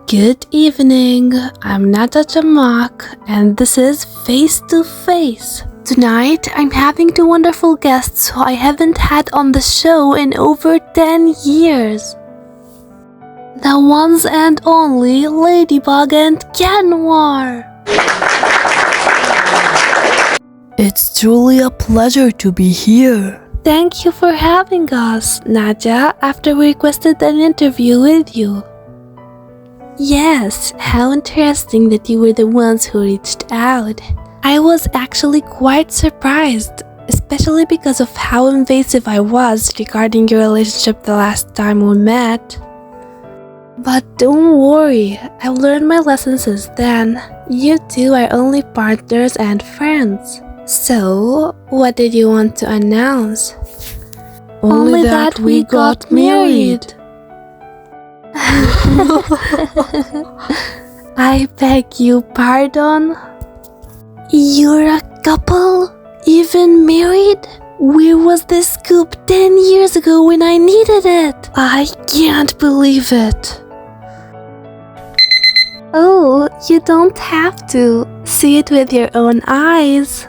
Good evening, I'm Nata Chamak and this is Face to Face. Tonight, I'm having two wonderful guests who I haven't had on the show in over 10 years. The ones and only Ladybug and Cat Noir. It's truly a pleasure to be here. Thank you for having us, Naja, after we requested an interview with you. Yes, how interesting that you were the ones who reached out. I was actually quite surprised, especially because of how invasive I was regarding your relationship the last time we met. But don't worry, I've learned my lessons since then. You two are only partners and friends. So, what did you want to announce? Only that we got married. I beg you pardon? You're a couple? Even married? Where was this scoop 10 years ago when I needed it? I can't believe it. Oh, you don't have to. See it with your own eyes.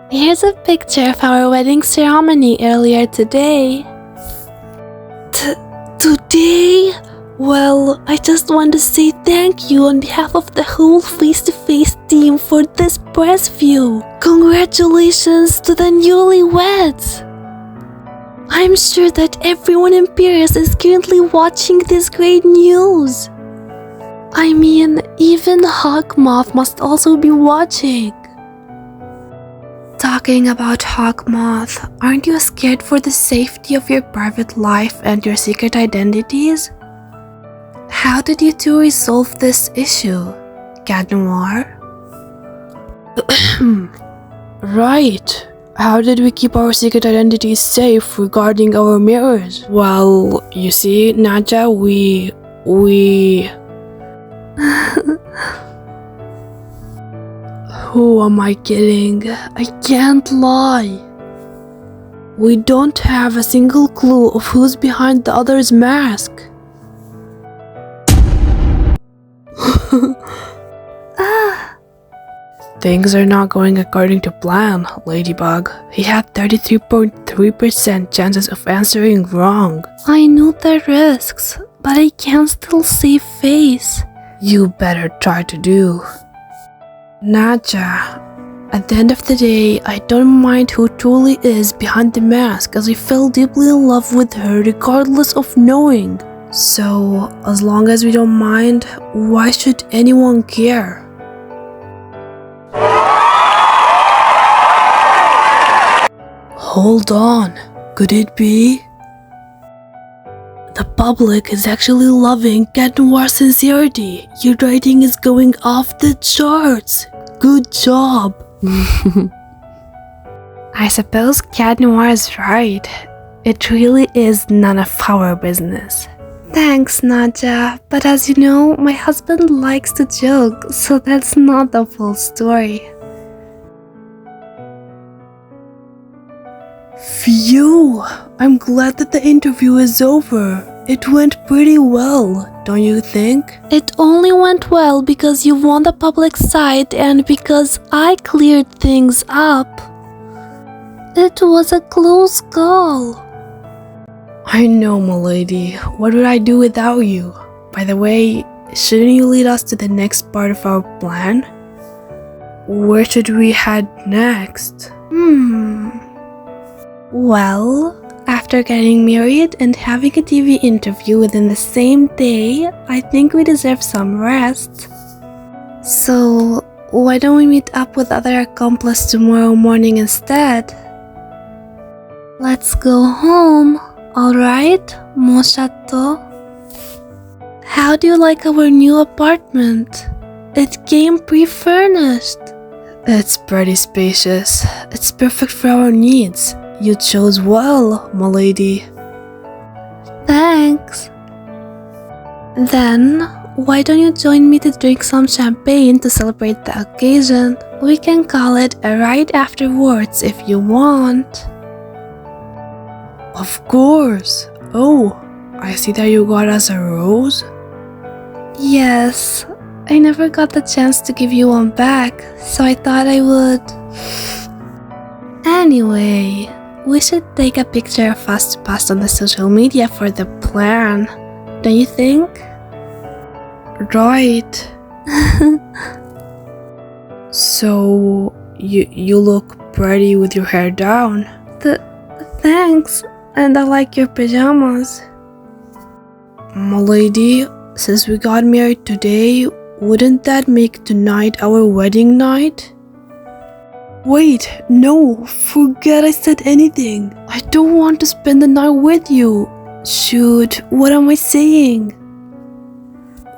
Here's a picture of our wedding ceremony earlier today. Today? Well, I just want to say thank you on behalf of the whole face-to-face team for this press view. Congratulations to the newlyweds! I'm sure that everyone in Paris is currently watching this great news. I mean, even Hawkmoth must also be watching. Talking about Hawkmoth, aren't you scared for the safety of your private life and your secret identities? How did you two resolve this issue, Cat Noir? Right. How did we keep our secret identities safe regarding our mirrors? Well, you see, Naja, we... Who am I kidding? I can't lie. We don't have a single clue of who's behind the other's mask. Things are not going according to plan, Ladybug. He had 33.3% chances of answering wrong. I know the risks, but I can still save face. You better try to do. Naja, at the end of the day, I don't mind who truly is behind the mask as I fell deeply in love with her regardless of knowing. So, as long as we don't mind, why should anyone care? Hold on, could it be? The public is actually loving Cat Noir's sincerity. Your writing is going off the charts. Good job. I suppose Cat Noir is right. It really is none of our business. Thanks, Naja, but as you know, my husband likes to joke, so that's not the full story. Phew! I'm glad that the interview is over. It went pretty well, don't you think? It only went well because you won the public side and because I cleared things up. It was a close call. I know, m'lady. What would I do without you? By the way, shouldn't you lead us to the next part of our plan? Where should we head next? Well, after getting married and having a TV interview within the same day, I think we deserve some rest. So, why don't we meet up with other accomplices tomorrow morning instead? Let's go home, alright, mon chateau? How do you like our new apartment? It came pre-furnished. It's pretty spacious. It's perfect for our needs. You chose well, m'lady. Thanks. Then, why don't you join me to drink some champagne to celebrate the occasion? We can call it a ride afterwards if you want. Of course. Oh, I see that you got us a rose. Yes, I never got the chance to give you one back, so I thought I would. Anyway, we should take a picture of us to post on the social media for the plan, don't you think? Right. So, you look pretty with your hair down. Thanks, and I like your pajamas. My lady, since we got married today, wouldn't that make tonight our wedding night? Wait, no, forget I said anything. I don't want to spend the night with you. Shoot, what am I saying?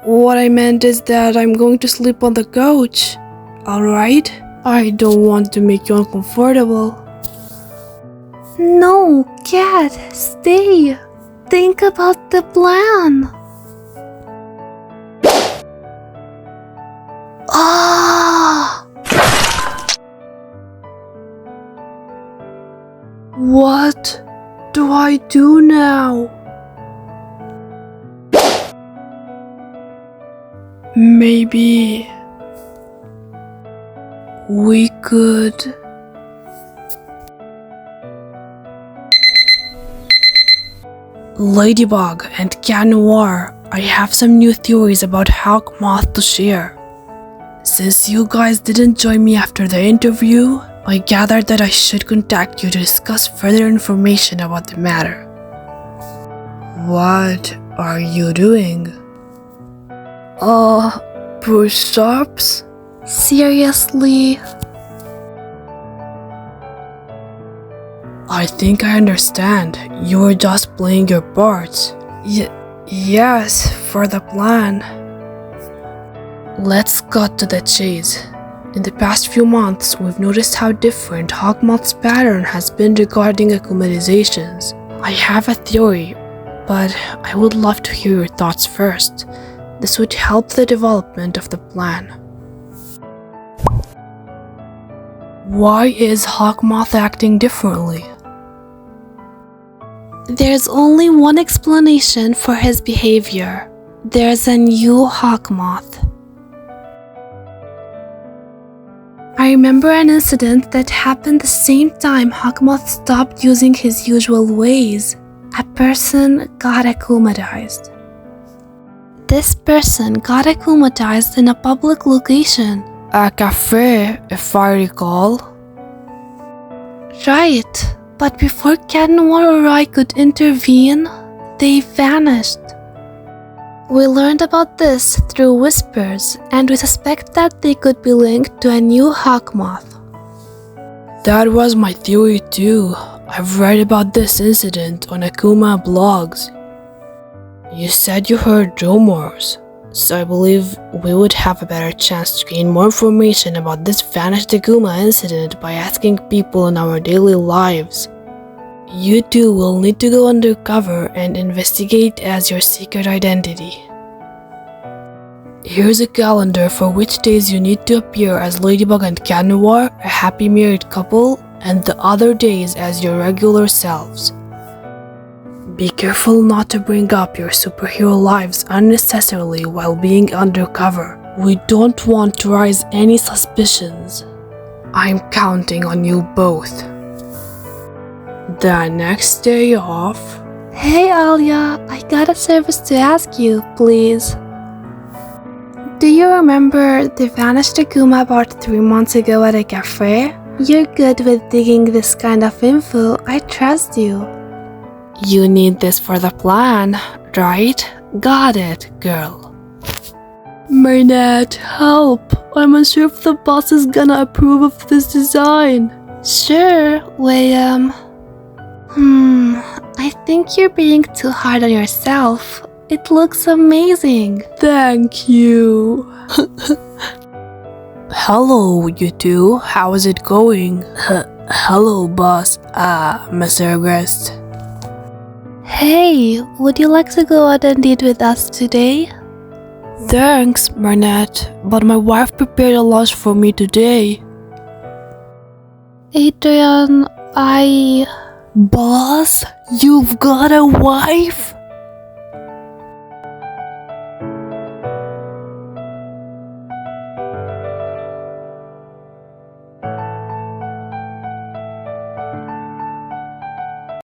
What I meant is that I'm going to sleep on the couch. Alright? I don't want to make you uncomfortable. No, Cat, stay. Think about the plan. Ah! What do I do now? Maybe we could... Ladybug and Cat Noir, I have some new theories about Hawk Moth to share. Since you guys didn't join me after the interview, I gathered that I should contact you to discuss further information about the matter. What are you doing? Push-ups? Seriously? I think I understand. You were just playing your parts. Yes, for the plan. Let's cut to the chase. In the past few months, we've noticed how different Hawkmoth's pattern has been regarding acclimatizations. I have a theory, but I would love to hear your thoughts first. This would help the development of the plan. Why is Hawkmoth acting differently? There's only one explanation for his behavior. There's a new Hawkmoth. I remember an incident that happened the same time Hawkmoth stopped using his usual ways. A person got acclimatized. This person got acclimatized in a public location. A cafe, if I recall. Right, but before Cat Noir or I could intervene, they vanished. We learned about this through whispers, and we suspect that they could be linked to a new Hawkmoth. That was my theory too. I've read about this incident on Akuma blogs. You said you heard rumors, so I believe we would have a better chance to gain more information about this vanished Akuma incident by asking people in our daily lives. You two will need to go undercover and investigate as your secret identity. Here's a calendar for which days you need to appear as Ladybug and Cat Noir, a happy married couple, and the other days as your regular selves. Be careful not to bring up your superhero lives unnecessarily while being undercover. We don't want to raise any suspicions. I'm counting on you both. The next day off... Hey Alia, I got a service to ask you, please. Do you remember the vanished Akuma about 3 months ago at a cafe? You're good with digging this kind of info, I trust you. You need this for the plan, right? Got it, girl. Marinette, help! I'm unsure if the boss is gonna approve of this design. Sure, William. I think you're being too hard on yourself. It looks amazing. Thank you. Hello, you two. How is it going? Hello, boss. Mr. Agrest. Hey, would you like to go out and eat with us today? Thanks, Marinette, but my wife prepared a lunch for me today. Adrian, Boss, you've got a wife?